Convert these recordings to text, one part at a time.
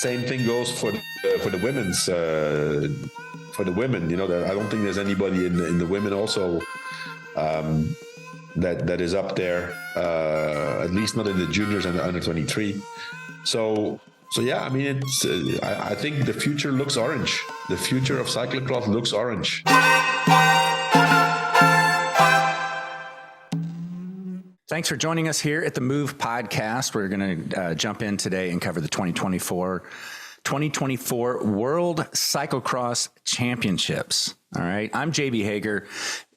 Same thing goes for the women's for the women. You know, I don't think there's anybody in the women also that is up there, at least not in the juniors and the under 23. So yeah, I mean, it's I think the future looks orange. The future of cyclocross looks orange. Thanks for joining us here at the Move podcast. We're going to jump in today and cover the 2024 World Cyclocross Championships. All right. I'm JB Hager.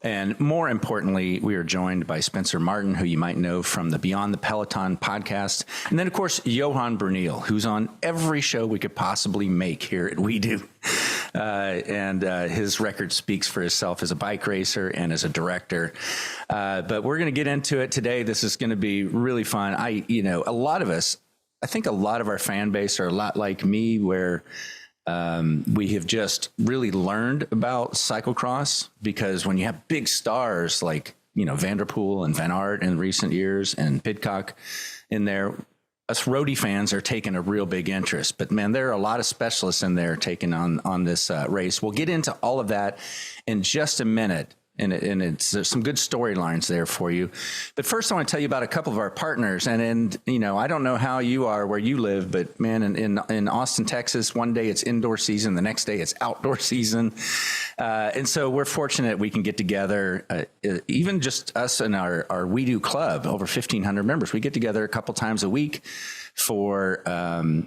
And more importantly, we are joined by Spencer Martin, who you might know from the Beyond the Peloton podcast. And then, of course, Johan Bruyneel, who's on every show we could possibly make here at We Do. And his record speaks for itself as a bike racer and as a director. But we're going to get into it today. This is going to be really fun. I think a lot of our fan base are a lot like me, where we have just really learned about cyclocross, because when you have big stars like, Van der Poel and Van Aert in recent years and Pidcock in there, us roadie fans are taking a real big interest. But man, there are a lot of specialists in there taking on this race. We'll get into all of that in just a minute. And there's some good storylines there for you. But first, I want to tell you about a couple of our partners. And I don't know how you are where you live, but man, in Austin, Texas, one day it's indoor season, the next day it's outdoor season. And so we're fortunate we can get together, even just us and our We Do Club, over 1,500 members. We get together a couple times a week for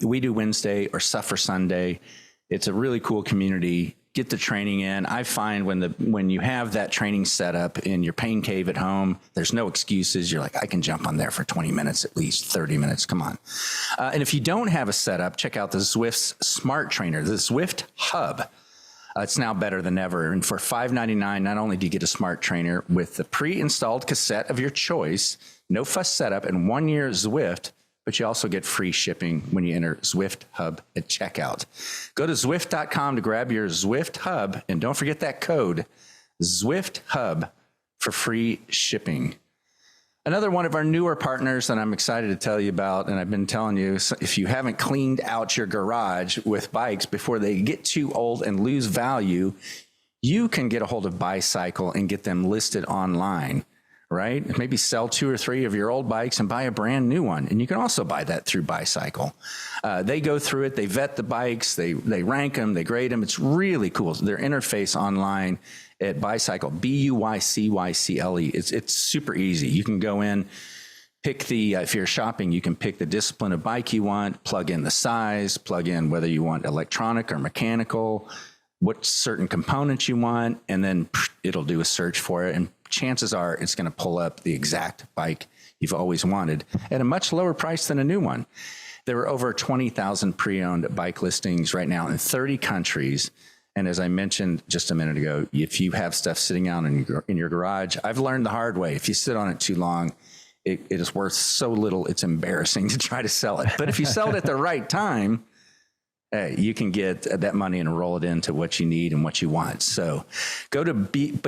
We Do Wednesday or Suffer Sunday. It's a really cool community. Get the training in. I find when you have that training set up in your pain cave at home, there's no excuses. You're like, I can jump on there for 20 minutes, at least 30 minutes. Come on. And if you don't have a setup, check out the Zwift's Smart Trainer, the Zwift Hub. It's now better than ever. And for $5.99, not only do you get a smart trainer with the pre-installed cassette of your choice, no fuss setup, and 1 year Zwift, but you also get free shipping when you enter Zwift Hub at checkout. Go to Zwift.com to grab your Zwift Hub, and don't forget that code, Zwift Hub, for free shipping. Another one of our newer partners that I'm excited to tell you about, and I've been telling you, if you haven't cleaned out your garage with bikes before they get too old and lose value, you can get a hold of Bicycle and get them listed online. Right? Maybe sell 2 or 3 of your old bikes and buy a brand new one. And you can also buy that through Bicycle. They go through it. They vet the bikes. They rank them. They grade them. It's really cool. Their interface online at Bicycle, Buycycle. It's super easy. You can go in, pick if you're shopping, you can pick the discipline of bike you want, plug in the size, plug in whether you want electronic or mechanical, what certain components you want, and then it'll do a search for it. And chances are it's going to pull up the exact bike you've always wanted at a much lower price than a new one. There are over 20,000 pre-owned bike listings right now in 30 countries. And as I mentioned just a minute ago, if you have stuff sitting out in your garage, I've learned the hard way. If you sit on it too long, it is worth so little, it's embarrassing to try to sell it. But if you sell it at the right time, you can get that money and roll it into what you need and what you want. So go to Buycycle,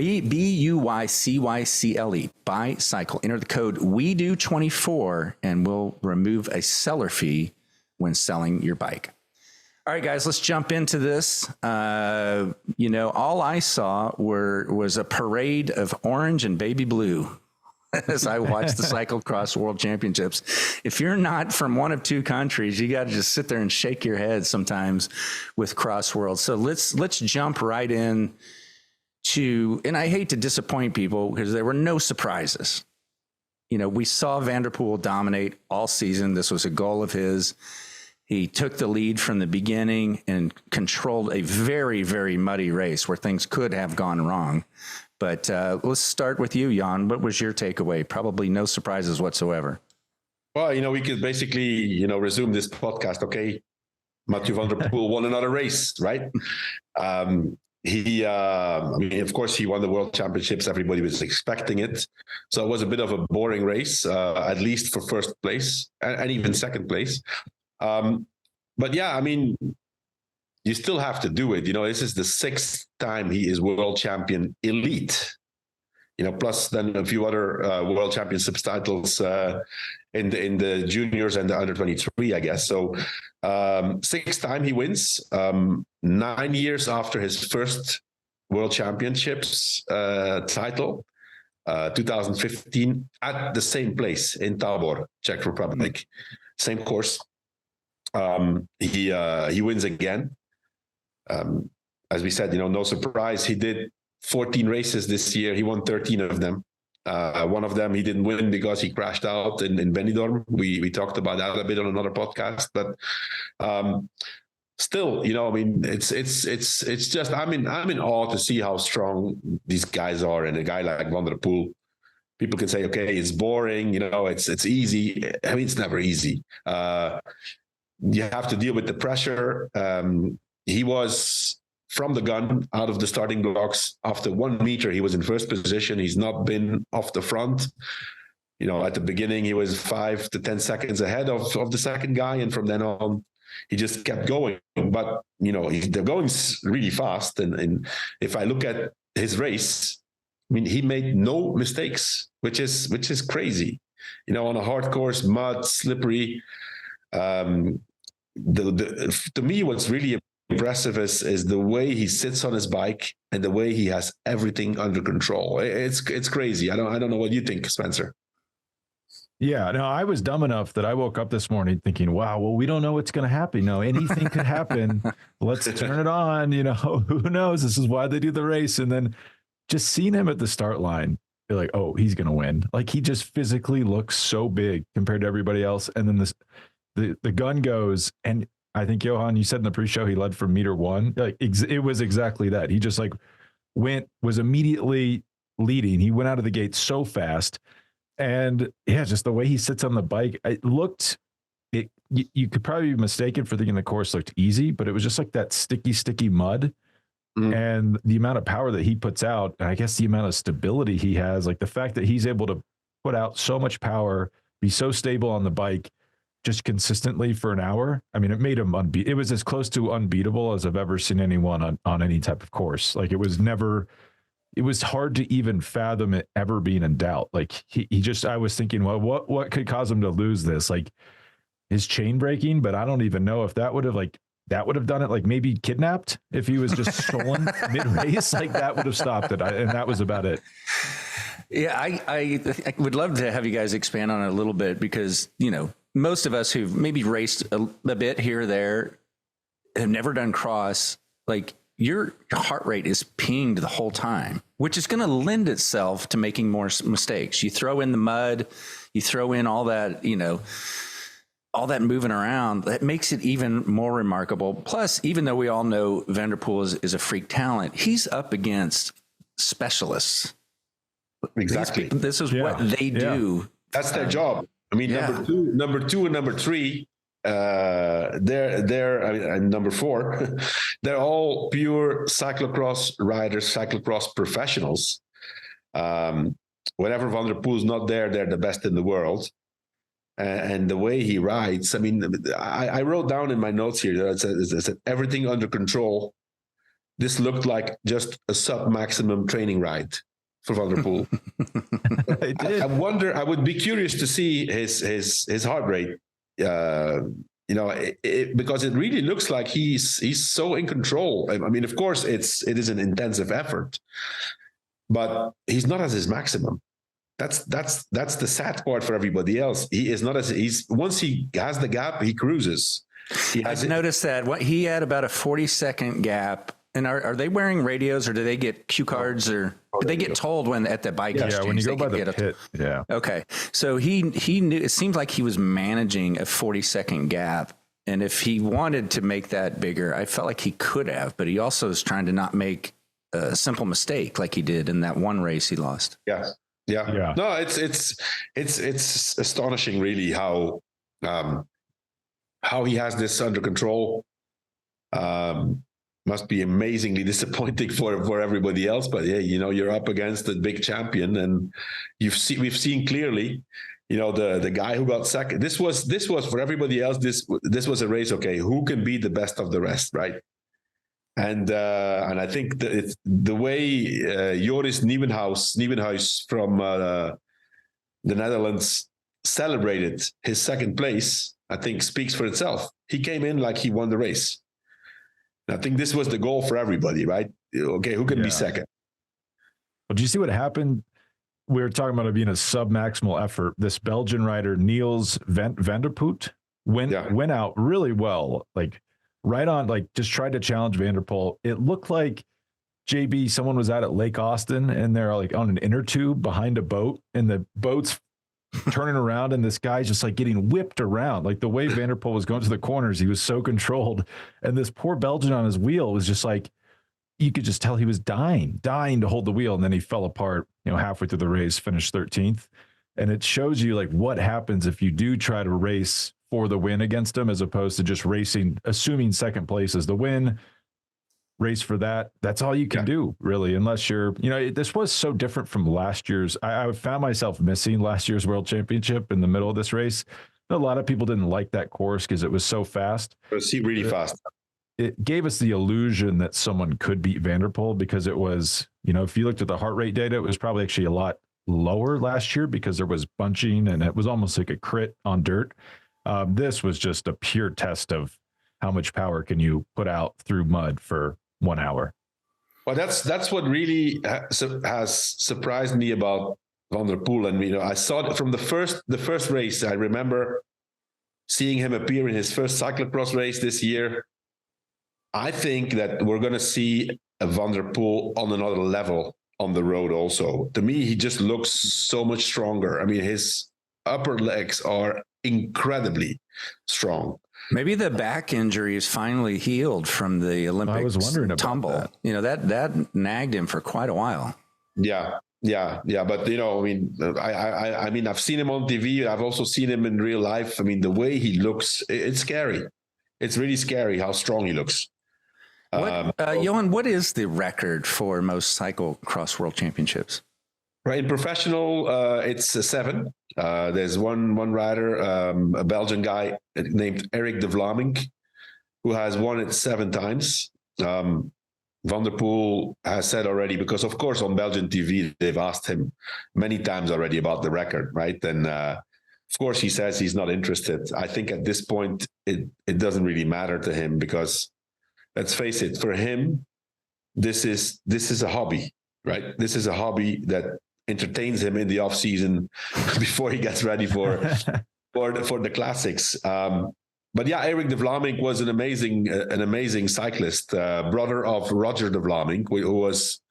Bicycle. Enter the code WeDo24, and we'll remove a seller fee when selling your bike. All right, guys, let's jump into this. All I saw was a parade of orange and baby blue as I watched the Cyclocross World Championships. If you're not from one of 2 countries, you got to just sit there and shake your head sometimes with Cross World. So let's jump right in to, and I hate to disappoint people because there were no surprises. We saw Van der Poel dominate all season. This was a goal of his. He took the lead from the beginning and controlled a very, very muddy race where things could have gone wrong. But let's start with you, Jan. What was your takeaway? Probably no surprises whatsoever. Well, we could basically, resume this podcast. Okay, Mathieu van der Poel won another race, right? Of course, he won the World Championships. Everybody was expecting it. So it was a bit of a boring race, at least for first place and even second place. But yeah, you still have to do it. This is the 6th time he is world champion elite. Plus then a few other world championship titles in the juniors and the under 23, I guess. So 6th time he wins, 9 years after his first World Championships title, 2015, at the same place in Tabor, Czech Republic, same course. He wins again. As we said, no surprise. He did 14 races this year. He won 13 of them. One of them he didn't win because he crashed out in Benidorm. We talked about that a bit on another podcast, but still, I mean, it's just I'm in awe to see how strong these guys are. And a guy like Van der Poel, people can say, okay, it's boring, it's easy. I mean, it's never easy. You have to deal with the pressure. He was from the gun, out of the starting blocks. After 1 meter, he was in first position. He's not been off the front. At the beginning, he was 5 to 10 seconds ahead of the second guy. And from then on, he just kept going. But, they're going really fast. And if I look at his race, I mean, he made no mistakes, which is crazy. On a hard course, mud, slippery. To me, what's really impressive is the way he sits on his bike and the way he has everything under control. It's crazy. I don't know what you think, Spencer. Yeah, no, I was dumb enough that I woke up this morning thinking, wow, well, we don't know what's going to happen. Anything could happen. Let's turn it on. Who knows? This is why they do the race. And then just seeing him at the start line, you're like, oh, he's going to win. Like, he just physically looks so big compared to everybody else. And then the gun goes, and I think, Johan, you said in the pre-show he led from meter 1. Like, it was exactly that. He just was immediately leading. He went out of the gate so fast. And yeah, just the way he sits on the bike, you could probably be mistaken for thinking the course looked easy, but it was just like that sticky mud. And the amount of power that he puts out, and I guess the amount of stability he has, like the fact that he's able to put out so much power, be so stable on the bike just consistently for an hour. I mean, it made him it was as close to unbeatable as I've ever seen anyone on any type of course. Like, it was hard to even fathom it ever being in doubt. Like, I was thinking, well, what could cause him to lose this? Like, his chain breaking, but I don't even know if that would have done it. Like, maybe kidnapped if he was just stolen mid-race, like that would have stopped it. And that was about it. Yeah, I would love to have you guys expand on it a little bit, because, most of us who've maybe raced a bit here or there have never done cross. Like, your heart rate is pinged the whole time, which is going to lend itself to making more mistakes. You throw in the mud, you throw in all that, all that moving around, that makes it even more remarkable. Plus, even though we all know Van der Poel is a freak talent, he's up against specialists. Exactly. This is what they do. That's their job. I mean, number two and number 3, and number 4, they're all pure cyclocross riders, cyclocross professionals. Whenever Van der Poel's not there, they're the best in the world. And the way he rides, I mean, I wrote down in my notes here that it said everything under control. This looked like just a sub-maximum training ride for Van der Poel. I wonder, I would be curious to see his heart rate, because it really looks like he's so in control. I mean, of course, it is an intensive effort, but he's not at his maximum. That's the sad part for everybody else. He is not once he has the gap, he cruises. I've noticed that he had about a 40-second gap. And are they wearing radios, or do they get cue cards, or do they get told when at the bike exchange? Yeah, when you go by the pit. Yeah. Okay. So he knew, it seemed like he was managing a 40-second gap. And if he wanted to make that bigger, I felt like he could have, but he also is trying to not make a simple mistake like he did in that one race he lost. Yeah. No, it's astonishing, really, how he has this under control. Must be amazingly disappointing for everybody else, but yeah, you're up against a big champion, and we've seen clearly, the guy who got second. This was for everybody else. This was a race. Okay, who can be the best of the rest, right? And I think that it's the way Joris Nieuwenhuis from the Netherlands celebrated his second place, I think speaks for itself. He came in like he won the race. And I think this was the goal for everybody, right? Okay, who can be second? Well, do you see what happened? We were talking about it being a sub-maximal effort. This Belgian rider, Niels van der Poel, went out really well, like right on, like just tried to challenge Van der Poel. It looked like JB, someone was out at Lake Austin and they're like on an inner tube behind a boat and the boat's turning around and this guy's just like getting whipped around. Like the way Van der Poel was going to the corners, he was so controlled. And this poor Belgian on his wheel was just like, you could just tell he was dying to hold the wheel. And then he fell apart, halfway through the race, finished 13th. And it shows you like what happens if you do try to race for the win against him, as opposed to just racing, assuming second place is the win, race for that. That's all you can do, really, unless you're, this was so different from last year's. I found myself missing last year's World Championship in the middle of this race. A lot of people didn't like that course because it was so fast. It was really fast. It gave us the illusion that someone could beat Van der Poel because it was, if you looked at the heart rate data, it was probably actually a lot lower last year because there was bunching and it was almost like a crit on dirt. This was just a pure test of how much power can you put out through mud for 1 hour. Well, that's what really has surprised me about Van der Poel. And, I saw it from the first race. I remember seeing him appear in his first cyclocross race this year. I think that we're going to see a Van der Poel on another level on the road also. To me, he just looks so much stronger. I mean, his upper legs are incredibly strong. Maybe the back injury is finally healed from the Olympics. I was wondering about tumble. That. That nagged him for quite a while. Yeah. But I've seen him on TV. I've also seen him in real life. I mean, the way he looks, it's scary. It's really scary how strong he looks. Johan, what is the record for most cyclocross world championships? Right, in professional, it's 7. There's one rider, a Belgian guy named Eric de Vlaming, who has won it 7 times. Van der Poel has said already, because of course on Belgian TV they've asked him many times already about the record, right? And of course he says he's not interested. I think at this point it doesn't really matter to him because, let's face it, for him this is a hobby, right? This is a hobby that entertains him in the off season before he gets ready for the classics. But yeah, Eric de Vlaming was an amazing cyclist, brother of Roger de Vlaming, who was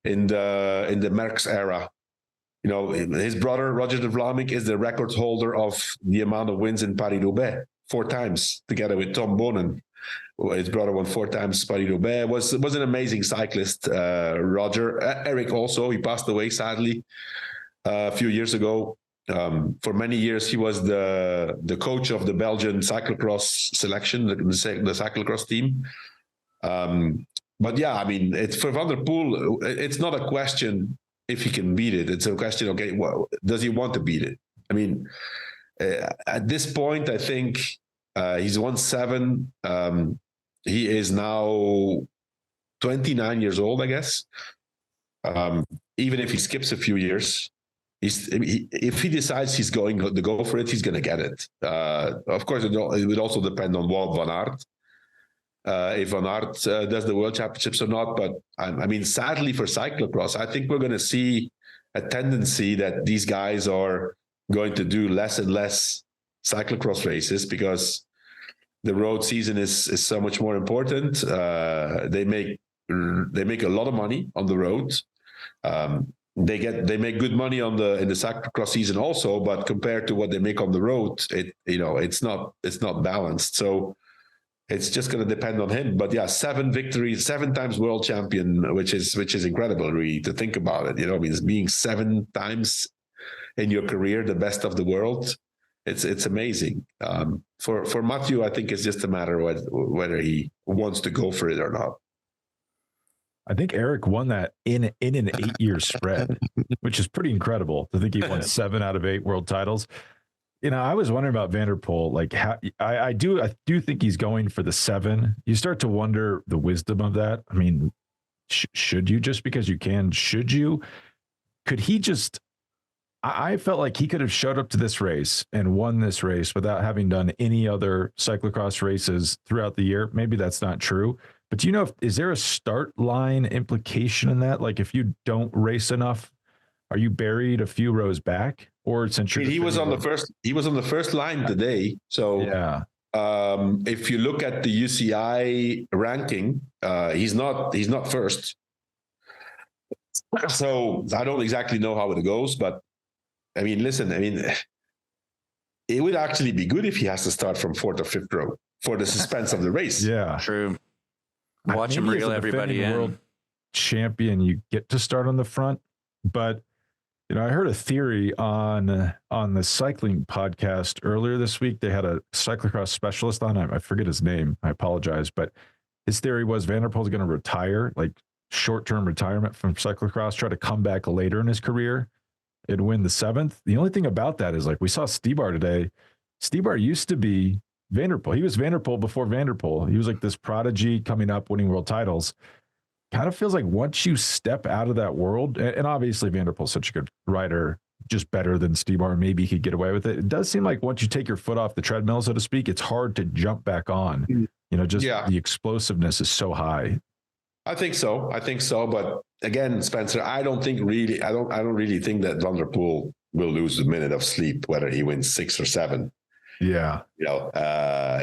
in the Merckx era. His brother Roger de Vlaming is the record holder of the amount of wins in Paris-Roubaix, 4 times, together with Tom Bonen. His brother won 4 times Paris-Roubaix. Was an amazing cyclist. Roger, Eric also, he passed away sadly a few years ago. For many years, he was the coach of the Belgian cyclocross selection, the cyclocross team. But yeah, I mean, it's for Van der Poel. It's not a question if he can beat it. It's a question, okay, well, does he want to beat it? I mean, at this point, I think he's won 7. He is now 29 years old, I guess. Even if he skips a few years, if he decides he's going to go for it, he's going to get it. Of course, it would also depend on Wout van Aert. If Van Aert does the World Championships or not. But I mean, sadly for cyclocross, I think we're going to see a tendency that these guys are going to do less and less cyclocross races because the road season is so much more important. They make a lot of money on the road. They make good money in the cyclocross season also, but compared to what they make on the road, it's not balanced. So it's just going to depend on him. But yeah, 7 victories, 7 times world champion, which is incredible, really, to think about it. I mean, being 7 times in your career the best of the world, it's amazing. For Mathieu, I think it's just a matter of whether he wants to go for it or not. I think Eric won that in an 8-year spread, which is pretty incredible to think he won 7 out of 8 world titles. I was wondering about Van der Poel. Like, how, I do think he's going for the 7. You start to wonder the wisdom of that. I mean, should you, just because you can? Should you? Could he just? I felt like he could have showed up to this race and won this race without having done any other cyclocross races throughout the year. Maybe that's not true, but do you know, is there a start line implication in that? Like if you don't race enough, are you buried a few rows back? Or since he was on the first line today. So yeah. If you look at the UCI ranking, he's not first. So I don't exactly know how it goes, but I mean, listen, it would actually be good if he has to start from fourth or fifth row for the suspense of the race. Yeah, true. Watch him reel everybody in. World champion, you get to start on the front, but I heard a theory on the cycling podcast earlier this week. They had a cyclocross specialist on. I forget his name. I apologize, but his theory was Van der Poel's going to retire, like short-term retirement from cyclocross, try to come back later in his career and win the 7th. The only thing about that is, like, we saw Stybar today. Stybar used to be Van der Poel. He was Van der Poel before Van der Poel. He was like this prodigy coming up, winning world titles. Kind of feels like once you step out of that world, and obviously Van der Poel's such a good rider, just better than Stybar, maybe he could get away with it. It does seem like once you take your foot off the treadmill, so to speak, it's hard to jump back on. The explosiveness is so high. I think so. But again, Spencer, I don't really think that Van der Poel will lose a minute of sleep, whether he wins 6 or 7. Yeah.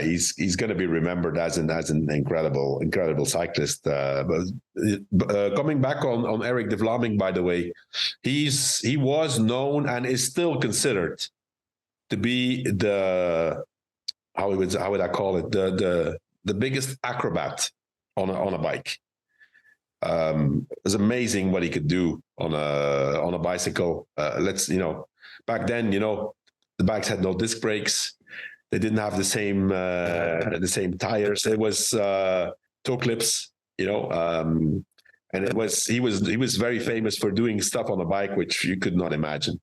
He's going to be remembered as an incredible cyclist. But coming back on Eric de Vlaming, by the way, he was known and is still considered to be the, how would I call it, the biggest acrobat on a bike. It's amazing what he could do on a bicycle. Back then, the bikes had no disc brakes. They didn't have the same tires. It was toe clips, and he was very famous for doing stuff on a bike which you could not imagine.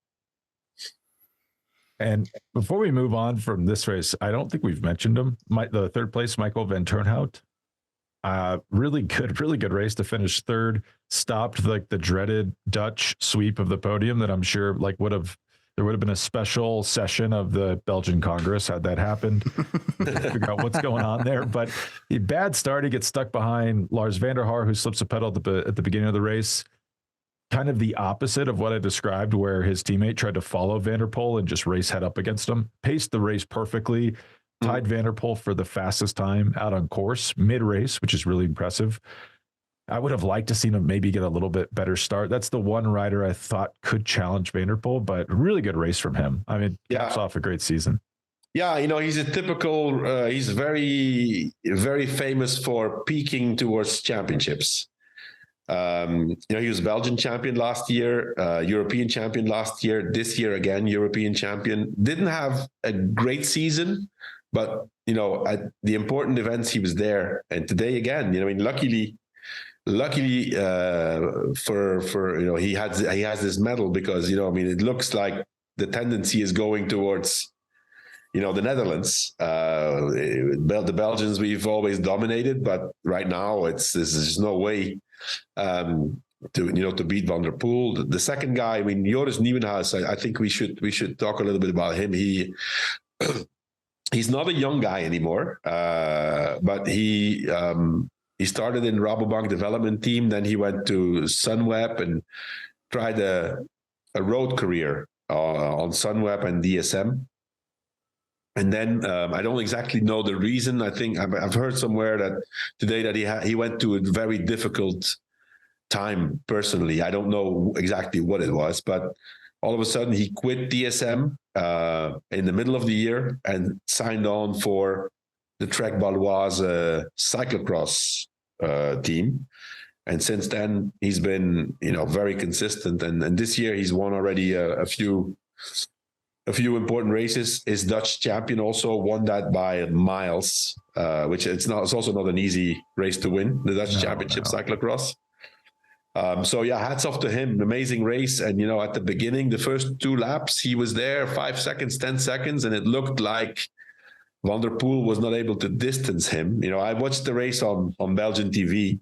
And before we move on from this race, I don't think we've mentioned him. The third place, Michael van Turnhout. Really good race to finish third. Stopped like the dreaded Dutch sweep of the podium that I'm sure there would have been a special session of the Belgian Congress had that happened. Figure out what's going on there. But a bad start. He gets stuck behind Lars van der Haar, who slips a pedal at the beginning of the race. Kind of the opposite of what I described, where his teammate tried to follow Van der Poel and just race head up against him. Paced the race perfectly. Tied Van der Poel for the fastest time out on course mid-race, which is really impressive. I would have liked to see him maybe get a little bit better start. That's the one rider I thought could challenge Van der Poel, but really good race from him. Caps off a great season. Yeah, he's a typical, he's very, very famous for peaking towards championships. He was Belgian champion last year, European champion last year, this year again, European champion. Didn't have a great season, but, at the important events, he was there. And today again, luckily for he has this medal because, it looks like the tendency is going towards, the Netherlands. The Belgians, we've always dominated, but right now there's no way to beat Van der Poel. The second guy, Joris Nieuwenhuis, I think we should talk a little bit about him. He's not a young guy anymore, but he started in Rabobank development team. Then he went to Sunweb and tried a road career on Sunweb and DSM. And then I don't exactly know the reason. I think I've heard somewhere that today that he went to a very difficult time personally. I don't know exactly what it was, but all of a sudden he quit DSM in the middle of the year and signed on for the Trek Baloise cyclocross team. And since then he's been, very consistent. And this year he's won already a few important races. His Dutch champion also won that by miles, which it's also not an easy race to win, the Dutch Championship cyclocross. Hats off to him. Amazing race. And, at the beginning, the first 2 laps, he was there 5 seconds, 10 seconds, and it looked like Van der Poel was not able to distance him. I watched the race on Belgian TV.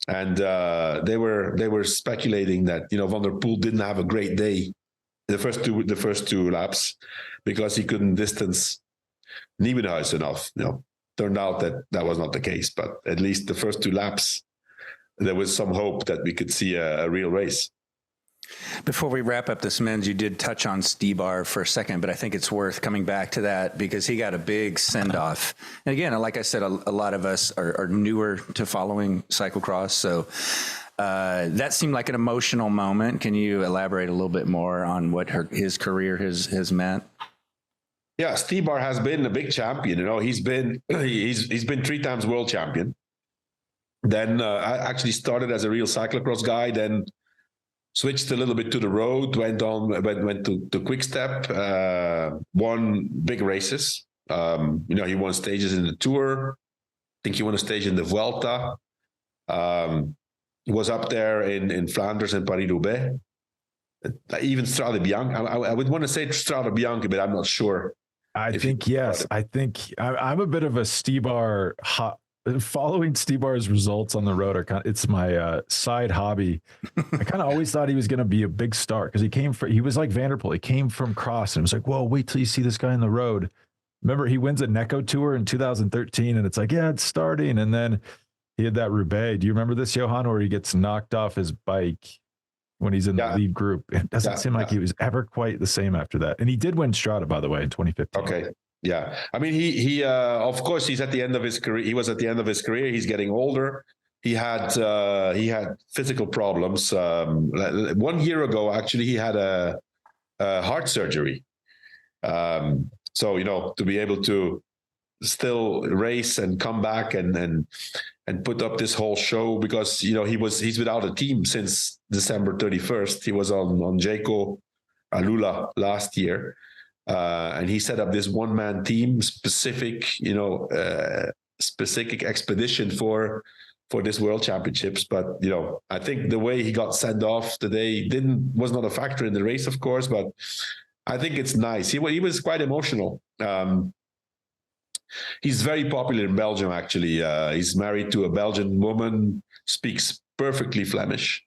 And they were speculating that, Van der Poel didn't have a great day the first two laps because he couldn't distance Nieuwenhuis enough. Turned out that was not the case, but at least the first two laps, there was some hope that we could see a real race. Before we wrap up this men's, you did touch on Stybar for a second, but I think it's worth coming back to that because he got a big send-off. And again, like I said, a lot of us are newer to following cyclocross, so that seemed like an emotional moment. Can you elaborate a little bit more on what his career has meant? Yeah, Stybar has been a big champion. He's been 3 times world champion. Then I actually started as a real cyclocross guy, then switched a little bit to the road, went to Quick Step, won big races. He won stages in the Tour. I think he won a stage in the Vuelta. Was up there in Flanders and Paris-Roubaix. Even Strade Bianche. I would want to say Strade Bianche, but I'm not sure. I think yes. I think I'm a bit of a Stybar. Following Stybar's results on the road it's my side hobby. I kind of always thought he was going to be a big star because he was like Van der Poel. He came from cross and it was like, whoa, wait till you see this guy on the road. Remember, he wins a Neco Tour in 2013 and it's like, yeah, it's starting. And then he had that Roubaix. Do you remember this, Johan, where he gets knocked off his bike when he's in the lead group? It doesn't seem like he was ever quite the same after that. And he did win Strade, by the way, in 2015. Okay. Yeah. I mean, he of course, he's at the end of his career. He was at the end of his career. He's getting older. He had physical problems. 1 year ago, actually, he had a heart surgery. So, to be able to still race and come back and put up this whole show because, he's without a team since December 31st. He was on Jayco Alula last year. And he set up this one-man team, specific expedition for this World Championships. But I think the way he got sent off today was not a factor in the race, of course. But I think it's nice. He was quite emotional. He's very popular in Belgium. Actually, he's married to a Belgian woman, speaks perfectly Flemish.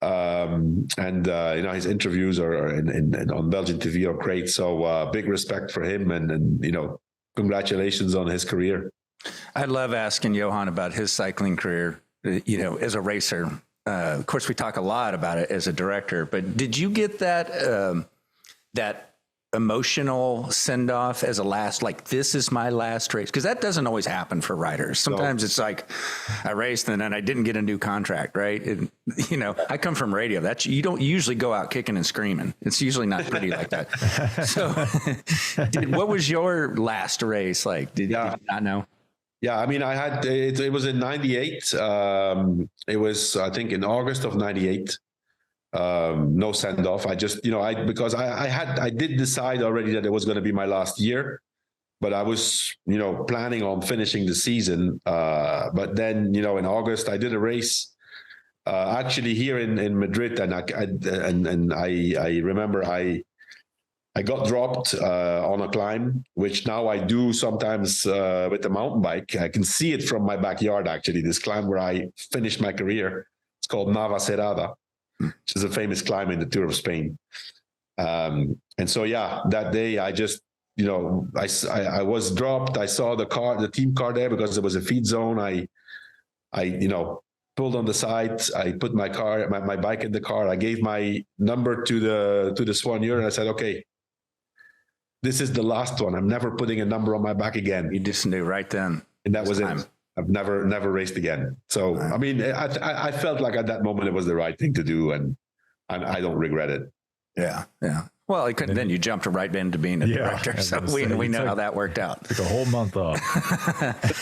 His interviews are on Belgian TV are great. So big respect for him and congratulations on his career. I love asking Johan about his cycling career, as a racer. Of course, we talk a lot about it as a director, but did you get that emotional send-off as a last, like, this is my last race? Because that doesn't always happen for riders. Sometimes it's like I raced and then I didn't get a new contract, right? And, I come from radio. You don't usually go out kicking and screaming. It's usually not pretty like that. So what was your last race like? Did you not know? Yeah, I mean, I had it was in 98. It was, I think, in August of 98. No send off. I just, because I did decide already that it was going to be my last year, but I was, planning on finishing the season. But then, in August, I did a race, actually here in Madrid, and I remember I got dropped on a climb, which now I do sometimes with the mountain bike. I can see it from my backyard, actually, this climb where I finished my career. It's called Navacerrada, which is a famous climb in the Tour of Spain. And so, that day I just, I was dropped. I saw the team car there because there was a feed zone. I pulled on the side. I put my bike in the car. I gave my number to the soigneur and I said, okay, this is the last one. I'm never putting a number on my back again. You just knew right then. And that was it. I've never raced again. So, I mean, I felt like at that moment it was the right thing to do, and I don't regret it. Yeah, yeah. Well, then you jumped right into being a director, so we know how that worked out. Took a whole month off.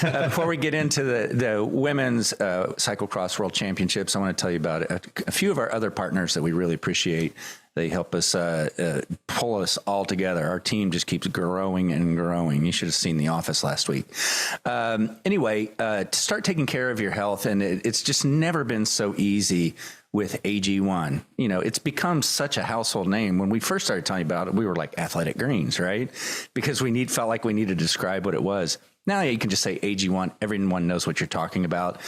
Before we get into the women's Cyclocross World Championships, I want to tell you about a few of our other partners that we really appreciate. They help us pull us all together. Our team just keeps growing and growing. You should have seen The Office last week. Anyway, to start taking care of your health, and it's just never been so easy with AG1. It's become such a household name. When we first started talking about it, we were like Athletic Greens, right? Because felt like we needed to describe what it was. Now you can just say AG1. Everyone knows what you're talking about.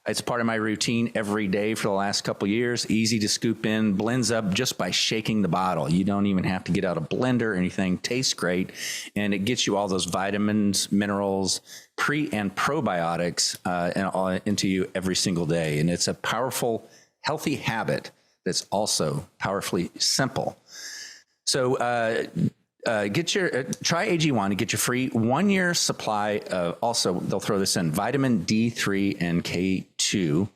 It's part of my routine every day for the last couple of years. Easy to scoop in, blends up just by shaking the bottle. You don't even have to get out a blender or anything. Tastes great, and it gets you all those vitamins, minerals, pre and probiotics into you every single day. And it's a powerful, healthy habit that's also powerfully simple. So try AG1 to get your free 1 year supply. Also, they'll throw this in vitamin D3 and K2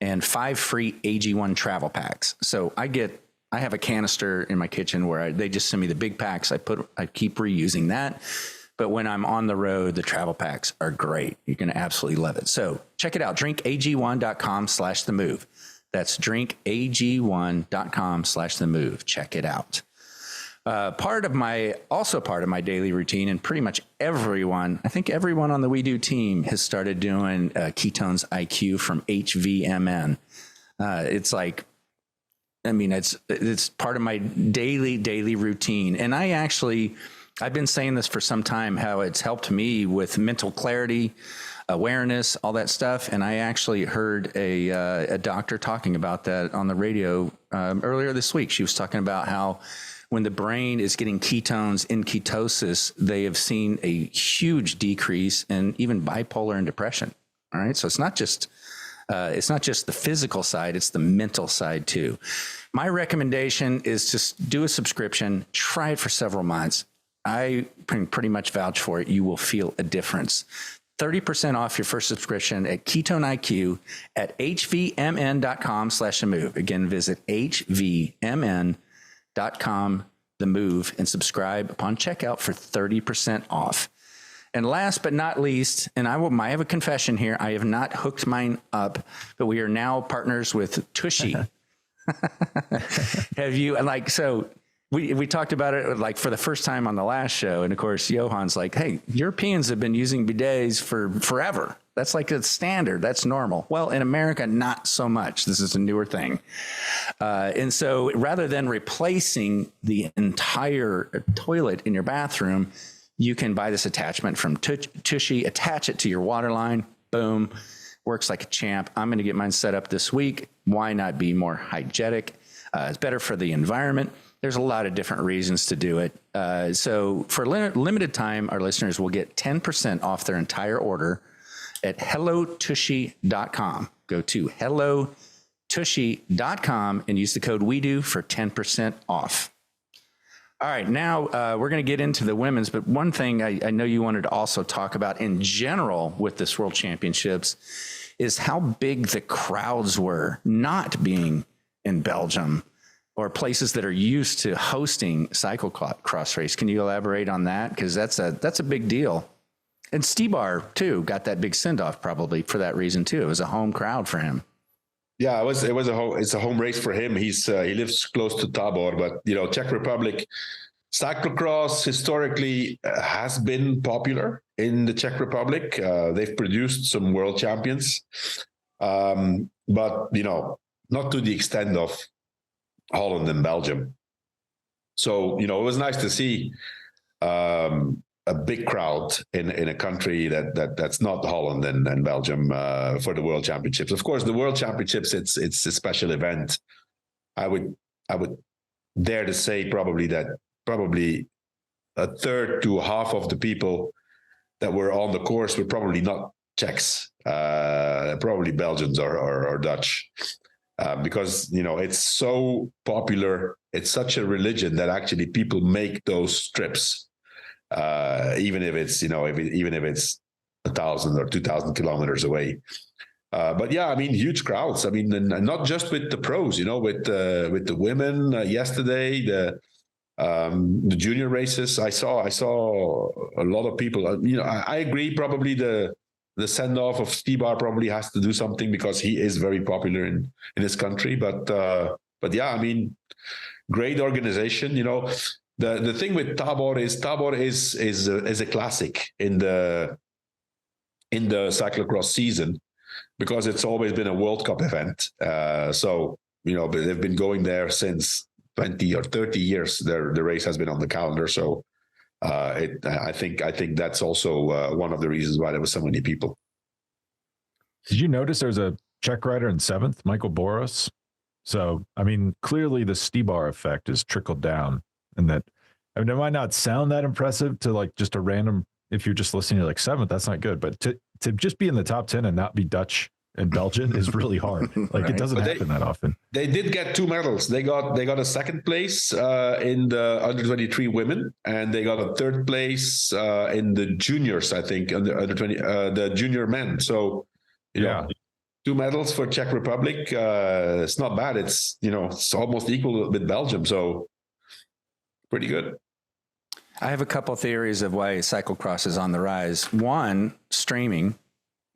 and 5 free AG1 travel packs. So I have a canister in my kitchen where they just send me the big packs. I keep reusing that. But when I'm on the road, the travel packs are great. You're going to absolutely love it. So check it out. drinkag1.com/themove. That's drinkag1.com/themove. Check it out. Part of my daily routine, and pretty much everyone on the We Do team has started doing Ketones IQ from HVMN. It's part of my daily routine. And I've been saying this for some time, how it's helped me with mental clarity, awareness, all that stuff. And I actually heard a doctor talking about that on the radio earlier this week. She was talking about how when the brain is getting ketones in ketosis, they have seen a huge decrease in even bipolar and depression. All right. So it's not just the physical side, it's the mental side too. My recommendation is just do a subscription, try it for several months. I can pretty much vouch for it. You will feel a difference. 30% off your first subscription at Ketone IQ at hvmn.com/themove. Again, visit hvmn.com, the move, and subscribe upon checkout for 30% off. And last but not least, and I have a confession here. I have not hooked mine up, but we are now partners with Tushy. Have you we talked about it for the first time on the last show. And of course, Johan's like, hey, Europeans have been using bidets for forever. That's like a standard. That's normal. Well, in America, not so much. This is a newer thing. And so rather than replacing the entire toilet in your bathroom, you can buy this attachment from Tushy, attach it to your water line. Boom. Works like a champ. I'm going to get mine set up this week. Why not be more hygienic? It's better for the environment. There's a lot of different reasons to do it. So for limited time, our listeners will get 10% off their entire order at hellotushy.com. Go to hellotushy.com and use the code WEDO for 10% off. All right, now we're going to get into the women's, but one thing I know you wanted to also talk about in general with this World Championships is how big the crowds were not being in Belgium or places that are used to hosting cyclocross race. Can you elaborate on that? Because that's a big deal. And Stybar too got that big send off probably for that reason too. It was a home crowd for him. Yeah, it's a home race for him. He lives close to Stybar, but Czech Republic cyclocross historically has been popular in the Czech Republic. They've produced some world champions, but not to the extent of Holland and Belgium. So it was nice to see a big crowd in a country that's not Holland and Belgium for the World Championships. Of course, the World Championships it's a special event. I would dare to say probably a third to half of the people that were on the course were probably not Czechs, probably Belgians or Dutch. Because it's so popular, it's such a religion that actually people make those trips, even if it's 1,000 or 2,000 kilometers away. But yeah, I mean, huge crowds. I mean, and not just with the pros, with the women yesterday, the junior races. I saw a lot of people. I agree. Probably the send-off of Stybar probably has to do something because he is very popular in his country. But yeah, I mean, great organization. The thing with Stybar is a classic in the cyclocross season because it's always been a World Cup event. So they've been going there since 20 or 30 years. The race has been on the calendar. So I think that's also one of the reasons why there were so many people. Did you notice there's a Czech rider in 7th, Michael Boros? So, I mean, clearly the Stybar effect is trickled down, and that, I mean, it might not sound that impressive to like just a random, if you're just listening to like 7th, that's not good. But to just be in the top 10 and not be Dutch and Belgian is really hard. Like, it doesn't happen that often. They did get 2 medals. They got a 2nd place in the under 23 women, and they got a 3rd place in the juniors, I think, under 20 the junior men. So, you know, 2 medals for Czech Republic. It's not bad. It's, you know, it's almost equal with Belgium. So pretty good. I have a couple theories of why cyclocross is on the rise. One, streaming.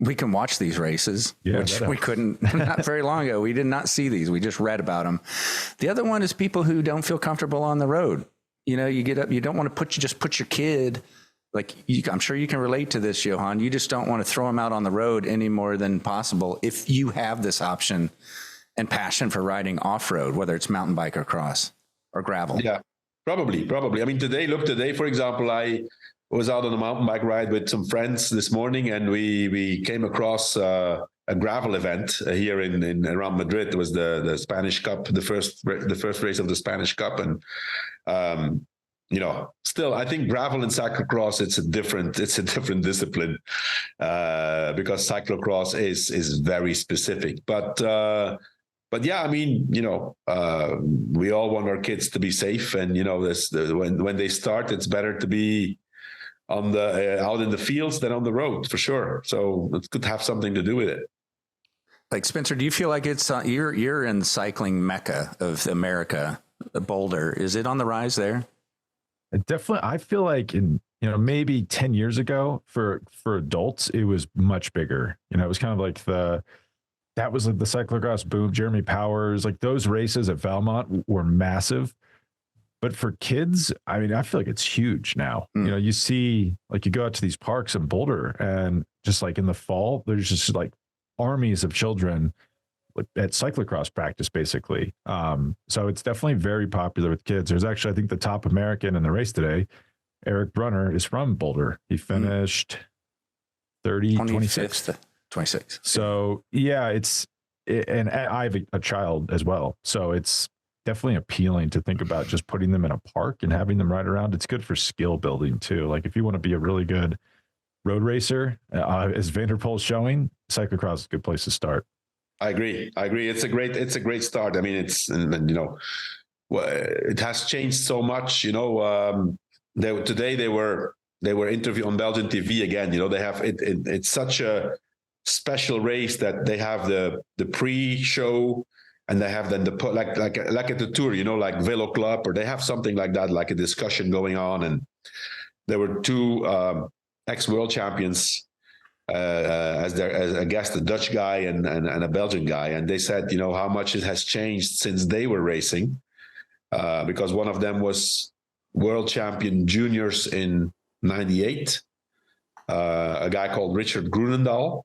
We can watch these races, which we couldn't not very long ago. We did not see these. We just read about them. The other one is people who don't feel comfortable on the road. You know, you get up, you don't want to put your kid, like, I'm sure you can relate to this, Johan. You just don't want to throw him out on the road any more than possible if you have this option and passion for riding off-road, whether it's mountain bike or cross or gravel. Yeah, probably. I mean, today, for example, I was out on a mountain bike ride with some friends this morning, and we came across a gravel event here in around Madrid. It was the Spanish Cup, the first race of the Spanish Cup, and you know, still, I think gravel and cyclocross, it's a different discipline because cyclocross is very specific. But yeah, I mean, you know, we all want our kids to be safe, and you know, when they start, it's better to be on the out in the fields than on the road, for sure. So it could have something to do with it. Like, Spencer, do you feel like it's you're in cycling mecca of America, Boulder? Is it on the rise there? Definitely. I feel like maybe 10 years ago for adults, it was much bigger. You know, it was kind of like that was like the cyclocross boom, Jeremy Powers, like those races at Valmont were massive. But for kids, I mean, I feel like it's huge now. You know, you see, like, you go out to these parks in Boulder, and just like in the fall, there's just like armies of children at cyclocross practice, basically. So it's definitely very popular with kids. There's actually, I think, the top American in the race today, Eric Brunner, is from Boulder. He finished 26th. So yeah, and I have a child as well. So it's definitely appealing to think about just putting them in a park and having them ride around. It's good for skill building too. Like, if you want to be a really good road racer, as Vanderpool's showing, cyclocross is a good place to start. I agree. It's a great start. I mean, and you know, it has changed so much. You know, today they were interviewed on Belgian TV again. You know, they have it's such a special race that they have the pre-show, and they have then like at the Tour, you know, like Velo Club, or they have something like that, like a discussion going on. And there were 2 ex-world champions as a guest, a Dutch guy and a Belgian guy, and they said, you know, how much it has changed since they were racing, because one of them was world champion juniors in '98, a guy called Richard Groenendaal,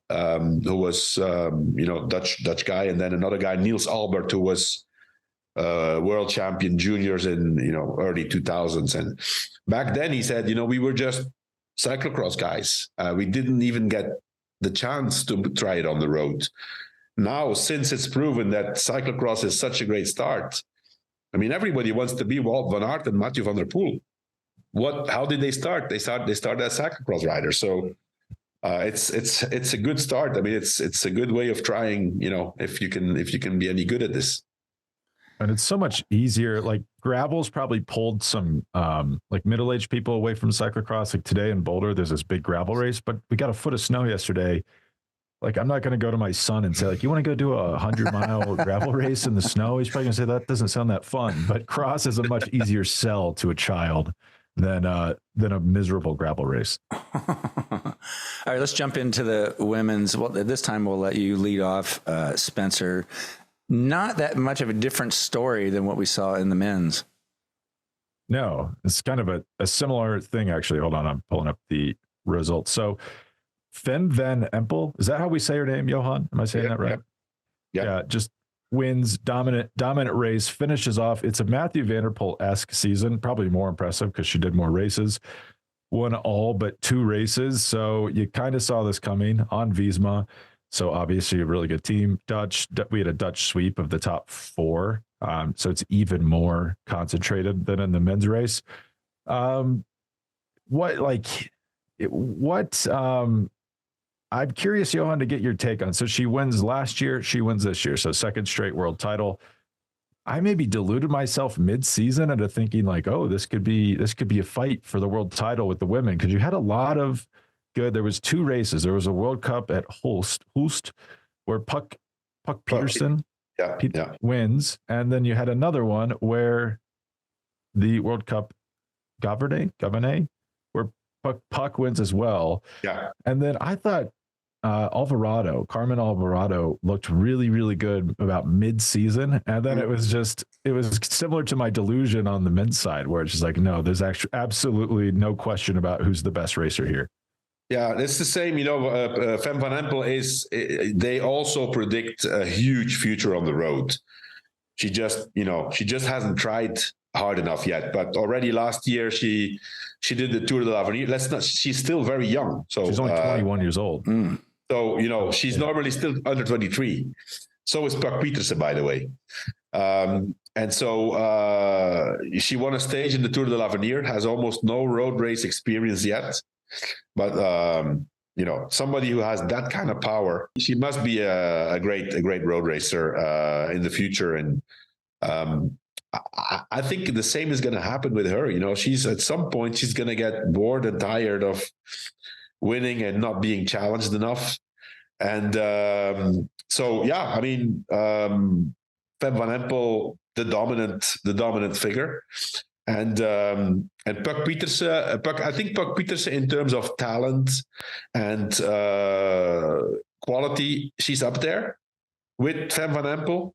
who was Dutch guy, and then another guy, Niels Albert, who was world champion juniors in early 2000s. And back then he said, we were just cyclocross guys. We didn't even get the chance to try it on the road. Now, since it's proven that cyclocross is such a great start, I mean, everybody wants to be Wout van Aert and Mathieu van der Poel. How did they start? They started as cyclocross riders. So it's a good start. I mean, it's a good way of trying, if you can be any good at this. And it's so much easier. Like, gravel's probably pulled some like middle-aged people away from cyclocross. Like today in Boulder, there's this big gravel race, but we got a foot of snow yesterday. Like, I'm not going to go to my son and say, like, you want to go do a 100-mile gravel race in the snow? He's probably going to say, that doesn't sound that fun. But cross is a much easier sell to a child than a miserable gravel race. All right, let's jump into the women's. Well, this time we'll let you lead off, Spencer. Not that much of a different story than what we saw in the men's. No, it's kind of a similar thing, actually. Hold on, I'm pulling up the results. So Fem van Empel, is that how we say her name, Johan? Am I saying that right? Yeah. Just wins, dominant race, finishes off. It's a Mathieu van der Poel-esque season, probably more impressive because she did more races, won all but 2 races. So you kind of saw this coming on Visma. So obviously a really good team. We had a Dutch sweep of the top 4. So it's even more concentrated than in the men's race. I'm curious, Johan, to get your take on. So she wins last year, she wins this year. So second straight world title. I maybe deluded myself mid-season into thinking like, oh, this could be a fight for the world title with the women, because you had a lot of good. There was 2 races. There was a World Cup at Hulst, where Puck Peterson wins, and then you had another one where the World Cup Gavarne, where Puck wins as well. Yeah, and then I thought Carmen Alvarado looked really, really good about mid-season. And then it was similar to my delusion on the men's side, where it's just like, no, there's actually absolutely no question about who's the best racer here. Yeah, it's the same. Fem van Empel they also predict a huge future on the road. She just hasn't tried hard enough yet. But already last year, she did the Tour de l'Avenir. She's still very young. So she's only 21 years old. So, she's normally still under 23. So is Puck Petersen, by the way. And so she won a stage in the Tour de l'Avenir, has almost no road race experience yet. But, somebody who has that kind of power, she must be a great road racer in the future. And I think the same is going to happen with her. She's at some point, she's going to get bored and tired of winning and not being challenged enough. And Fem van Empel, the dominant figure. And Puck Petersen, I think Puck Petersen, in terms of talent and quality, she's up there with Fem van Empel.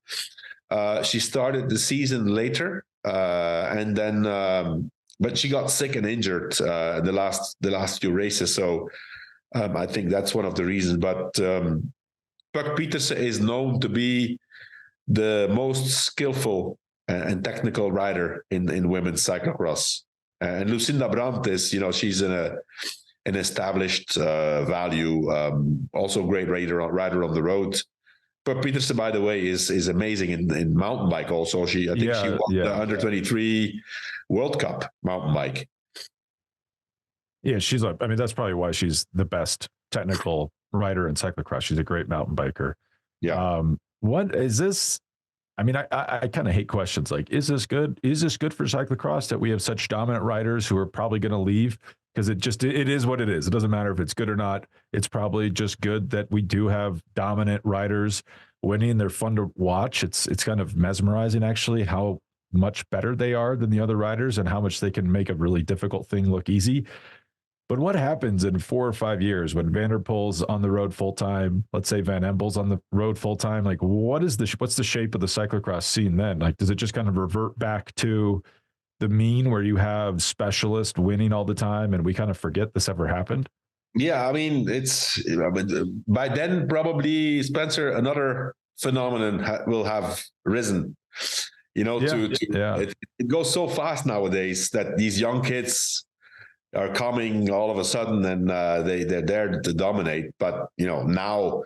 She started the season later, and then but she got sick and injured the last few races. So I think that's one of the reasons. But Puck Petersen is known to be the most skillful and technical rider in women's cyclocross. And Lucinda Brandt is, she's an established value, also a great rider on the road. But Petersen, by the way, is amazing in mountain bike. Also, she won the under 23 World Cup mountain bike. Yeah, that's probably why she's the best technical rider in cyclocross. She's a great mountain biker. Yeah. What is this? I kind of hate questions like, is this good? Is this good for cyclocross that we have such dominant riders who are probably going to leave? Because it is what it is. It doesn't matter if it's good or not. It's probably just good that we do have dominant riders winning. They're fun to watch. It's kind of mesmerizing, actually, how much better they are than the other riders and how much they can make a really difficult thing look easy. But what happens in 4 or 5 years when Van der Poel's on the road full time? Let's say Van Empel's on the road full time. Like, what's the shape of the cyclocross scene then? Like, does it just kind of revert back to the mean where you have specialists winning all the time and we kind of forget this ever happened? Yeah, by then probably, Spencer, another phenomenon will have risen. It goes so fast nowadays that these young kids are coming all of a sudden and they're there to dominate. But now,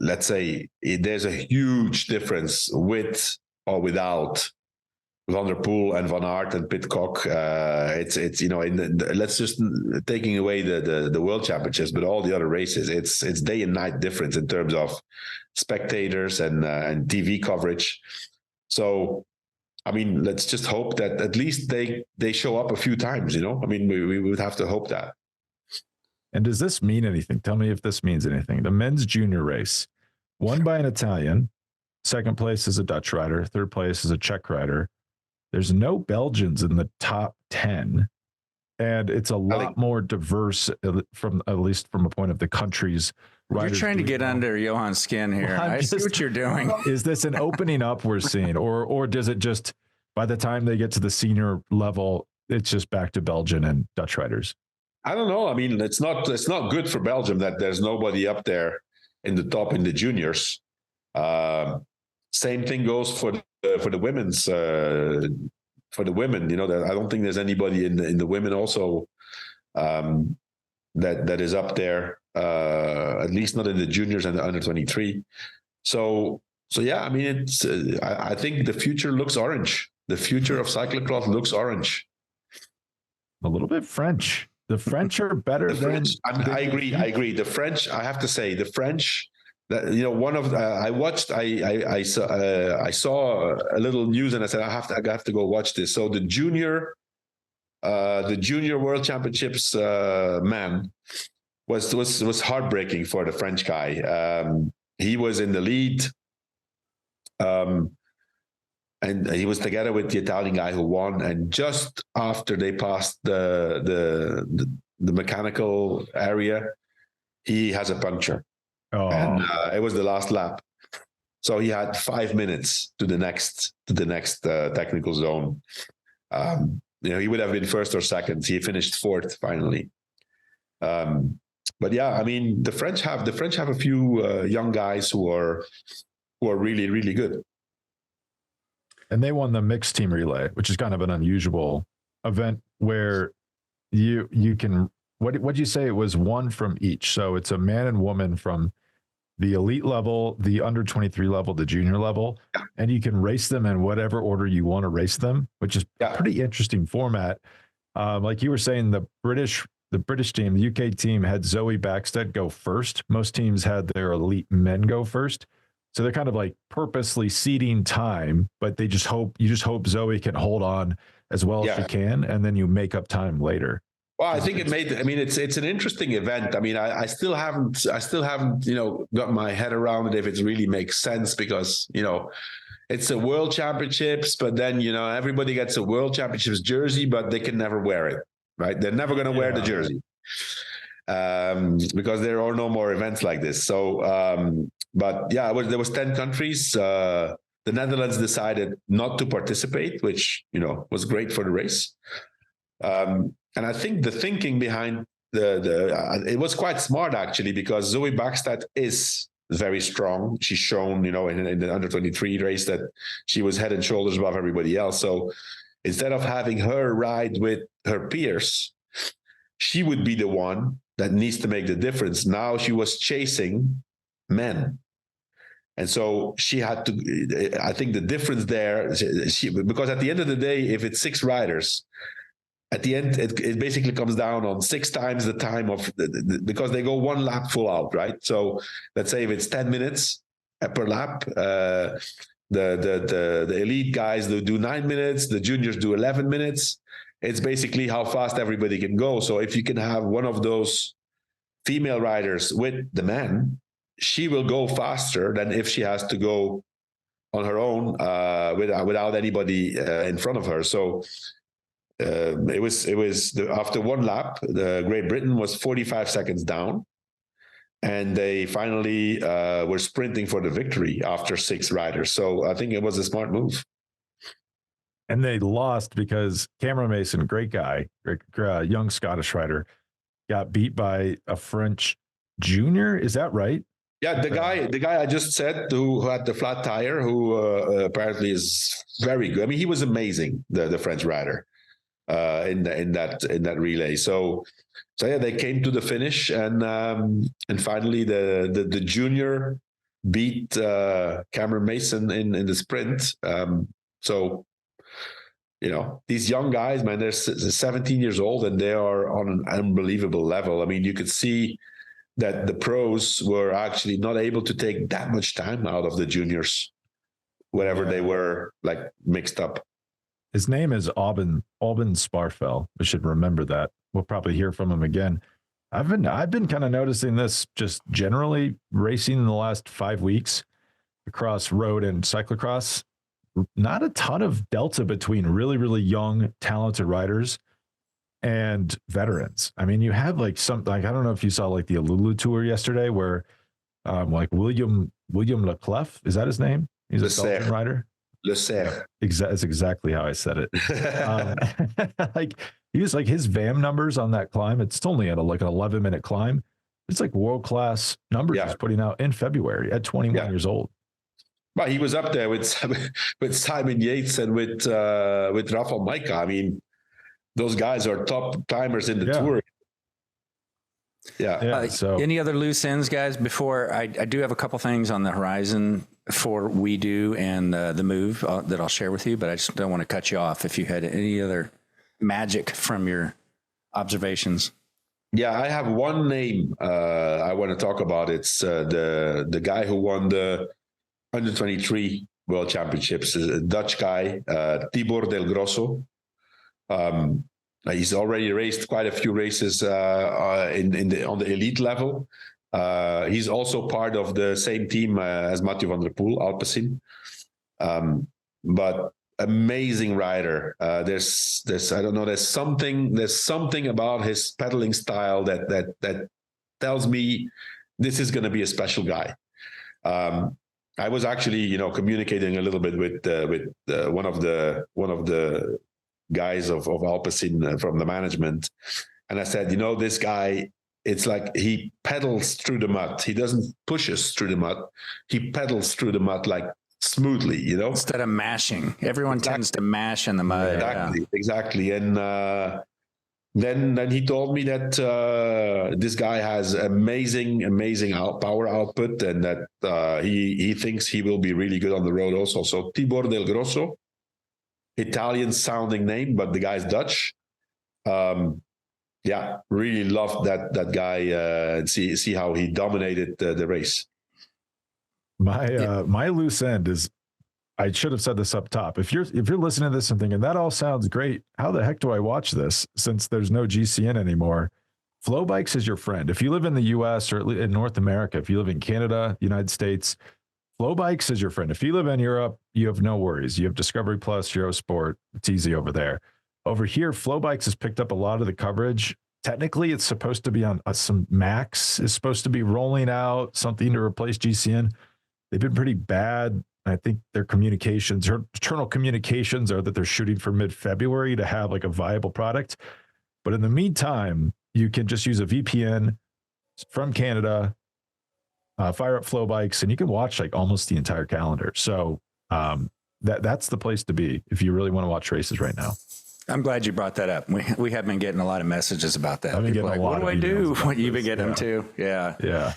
let's say there's a huge difference with or without Van der Poel and Van Aert and Pidcock. Let's just taking away the World Championships, but all the other races, it's day and night difference in terms of spectators and TV coverage. So, let's just hope that at least they show up a few times. We would have to hope that. And does this mean anything? Tell me if this means anything. The men's junior race, won by an Italian. Second place is a Dutch rider. Third place is a Czech rider. There's no Belgians in the top 10, and it's a lot more diverse from, at least from a point of the countries. You're trying to get under Johan's skin here. Well, I see what you're doing. Is this an opening up we're seeing, or does it just, by the time they get to the senior level, it's just back to Belgian and Dutch riders? I don't know. It's not good for Belgium that there's nobody up there in the top in the juniors. Same thing goes for the women's for the women. I don't think there's anybody in the women also that is up there, at least not in the juniors and the under 23. So yeah, I mean, it's I think the future looks orange. The future of cyclocross looks orange. A little bit French. The French are better than. I agree. The French, I have to say, the French. That, one of I watched. I saw a little news and I said I have to go watch this. So the junior World Championships man was heartbreaking for the French guy. He was in the lead, and he was together with the Italian guy who won. And just after they passed the mechanical area, he has a puncture. Oh. And it was the last lap, so he had 5 minutes to the next technical zone. He would have been first or second. He finished fourth finally. But yeah, I mean, the French have a few young guys who are really, really good. And they won the mixed team relay, which is kind of an unusual event where you can. What'd you say? It was one from each. So it's a man and woman from the elite level, the under 23 level, the junior level, and you can race them in whatever order you want to race them, which is a pretty interesting format. Like you were saying, the British team, the UK team had Zoe Backstead go first. Most teams had their elite men go first. So they're kind of like purposely ceding time, but you just hope Zoe can hold on as well as she can, and then you make up time later. Well, I think it's an interesting event. I mean, I still haven't, got my head around it if it really makes sense, because, it's a World Championships, but then, everybody gets a World Championships jersey, but they can never wear it, right? They're never going to wear the jersey because there are no more events like this. So, but yeah, there was 10 countries. The Netherlands decided not to participate, which, was great for the race. And I think the thinking behind it was quite smart, actually, because Zoe Backstead is very strong. She's shown, in the under 23 race that she was head and shoulders above everybody else. So instead of having her ride with her peers, she would be the one that needs to make the difference. Now she was chasing men. And so she had to, I think the difference there, because at the end of the day, if it's 6 riders, at the end, it basically comes down on 6 times the time of because they go 1 lap full out, right? So let's say if it's 10 minutes per lap, the elite guys do 9 minutes, the juniors do 11 minutes. It's basically how fast everybody can go. So if you can have one of those female riders with the man, she will go faster than if she has to go on her own without anybody in front of her. So. It was after 1 lap, the Great Britain was 45 seconds down, and they finally were sprinting for the victory after 6 riders. So I think it was a smart move. And they lost because Cameron Mason, great guy, young Scottish rider, got beat by a French junior. Is that right? Yeah, the guy I just said who had the flat tire, who apparently is very good. I mean, he was amazing, the French rider. In that relay, so yeah, they came to the finish, and finally the junior beat Cameron Mason in the sprint. So these young guys, man, they're 17 years old and they are on an unbelievable level. I mean, you could see that the pros were actually not able to take that much time out of the juniors, whenever they were like mixed up. His name is Alban Sparfell. We should remember that. We'll probably hear from him again. I've been kind of noticing this just generally racing in the last 5 weeks across road and cyclocross. Not a ton of delta between really, really young, talented riders and veterans. I mean, you have I don't know if you saw like the Alulu Tour yesterday where like William Leclerc, is that his name? He's a Belgian rider. Le Serre. That's exactly how I said it. Like he was like his VAM numbers on that climb. It's only at an 11-minute climb. It's like world-class numbers he's putting out in February at 21 years old. Well, he was up there with Simon Yates and with Rafael Majka. I mean, those guys are top climbers in the tour. Yeah. So any other loose ends, guys? Before I do have a couple things on the horizon for We Do and the Move that I'll share with you, but I just don't want to cut you off if you had any other magic from your observations. Yeah, I have one name I want to talk about. It's the guy who won the under 23 World Championships, a Dutch guy, Tibor Del Grosso. He's already raced quite a few races on the elite level. He's also part of the same team as Mathieu van der Poel, Alpecin. But amazing rider. There's I don't know. There's something about his pedaling style that tells me this is going to be a special guy. I was actually, communicating a little bit with one of the guys of Alpecin from the management, and I said, this guy, it's like he pedals through the mud. He doesn't push us through the mud. He pedals through the mud like smoothly, instead of mashing. Everyone tends to mash in the mud. Exactly. And then he told me that this guy has amazing power output, and that he thinks he will be really good on the road also. So Tibor Del Grosso, Italian sounding name, but the guy's Dutch. Really loved that guy and see how he dominated the race. My loose end is, I should have said this up top. If you're listening to this and thinking that all sounds great, how the heck do I watch this since there's no GCN anymore? Flow Bikes is your friend. If you live in the US or in North America, if you live in Canada, United States, Flow Bikes is your friend. If you live in Europe, you have no worries. You have Discovery Plus, Eurosport. It's easy over there. Over here, Flow Bikes has picked up a lot of the coverage. Technically, it's supposed to be on some Max is supposed to be rolling out something to replace GCN. They've been pretty bad. I think their internal communications are that they're shooting for mid-February to have like a viable product. But in the meantime, you can just use a VPN from Canada, fire up Flow Bikes, and you can watch like almost the entire calendar. So that's the place to be if you really want to watch races right now. I'm glad you brought that up. We have been getting a lot of messages about that. I've been getting a lot what of do I do? emails You've been getting them too. Yeah.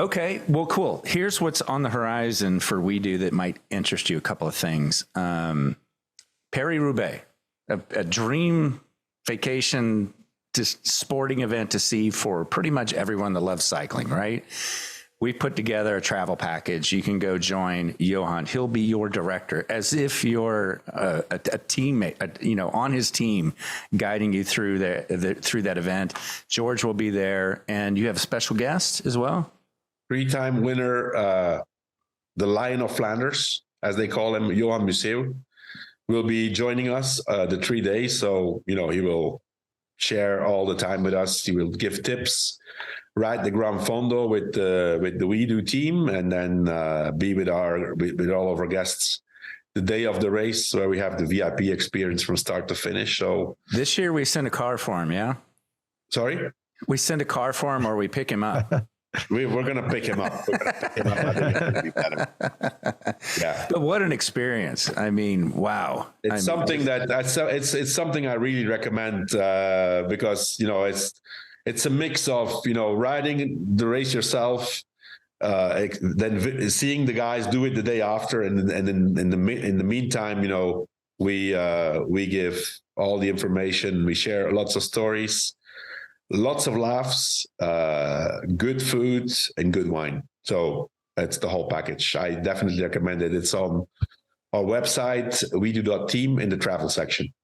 Okay, well, cool. Here's what's on the horizon for We Do that might interest you. A couple of things. Paris-Roubaix, a dream vacation, just sporting event to see for pretty much everyone that loves cycling, right? We put together a travel package. You can go join Johan. He'll be your director, as if you're a teammate, on his team, guiding you through through that event. George will be there, and you have a special guest as well. 3-time winner, the Lion of Flanders, as they call him, Johan Bruyneel, will be joining us the 3 days. So he will share all the time with us. He will give tips, ride the Gran Fondo with the We Do team, and then be with all of our guests the day of the race, where we have the VIP experience from start to finish. So this year we send a car for him. Yeah. Sorry? We send a car for him, or we pick him up. We're going to pick him up. We're going to pick him up. I think it's going to be better. Yeah. But what an experience. I mean, wow. It's it's something I really recommend because, it's a mix of, riding the race yourself, then seeing the guys do it the day after. And in the meantime, we give all the information. We share lots of stories, lots of laughs, good food, and good wine. So that's the whole package. I definitely recommend it. It's on our website, wedo.team, in the travel section.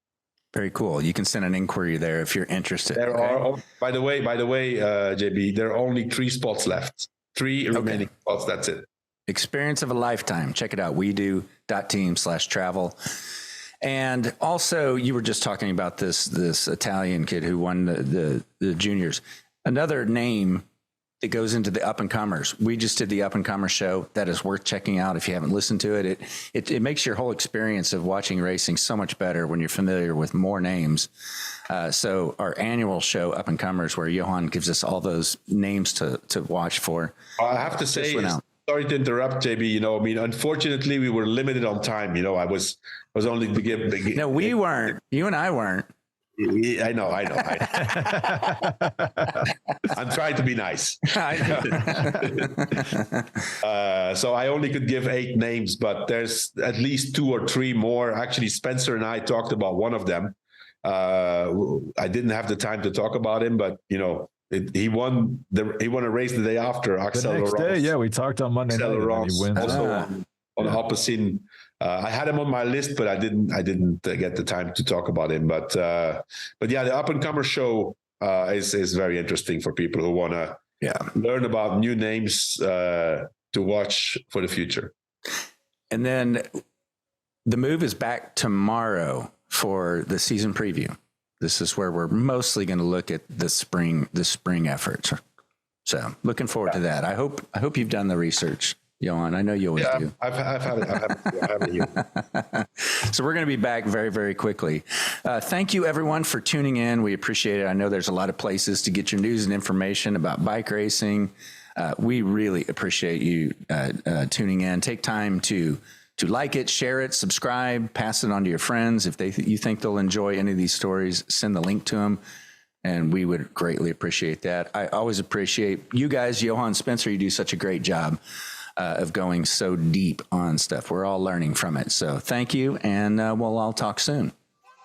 Very cool. You can send an inquiry there if you're interested. There are, by the way, JB, there are only 3 spots left. 3 remaining spots. That's it. Experience of a lifetime. Check it out. wedo.team/travel. And also, you were just talking about this Italian kid who won the juniors. Another name that goes into the up and comers. We just did the up and comer show. That is worth checking out if you haven't listened to it. It makes your whole experience of watching racing so much better when you're familiar with more names. So our annual show, Up and Comers, where Johan gives us all those names to watch for. I have to say, sorry to interrupt, JB. You know, I mean, unfortunately, we were limited on time. You know, I was only to give. No, we weren't. You and I weren't. I know. I'm trying to be nice. I know. So I only could give 8 names, but there's at least 2 or 3 more. Actually, Spencer and I talked about one of them. I didn't have the time to talk about him, but you know, he won a race the day after. Axel the next Laurent. day, yeah, we talked on Monday night. And he wins. Also on Alpecin. I had him on my list, but I didn't get the time to talk about him. But yeah, the Up and Comer show is very interesting for people who want to learn about new names to watch for the future. And then the move is back tomorrow for the season preview. This is where we're mostly going to look at the spring efforts. So looking forward to that. I hope you've done the research, Johan. I know you always do. I've had it here. So we're going to be back very, very quickly. Thank you, everyone, for tuning in. We appreciate it. I know there's a lot of places to get your news and information about bike racing. We really appreciate you tuning in. Take time to like it, share it, subscribe, pass it on to your friends. If you think they'll enjoy any of these stories, send the link to them. And we would greatly appreciate that. I always appreciate you guys, Johan, Spencer. You do such a great job of going so deep on stuff. We're all learning from it. So thank you. And we'll all talk soon.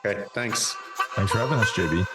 Okay. Thanks. Thanks for having us, JB.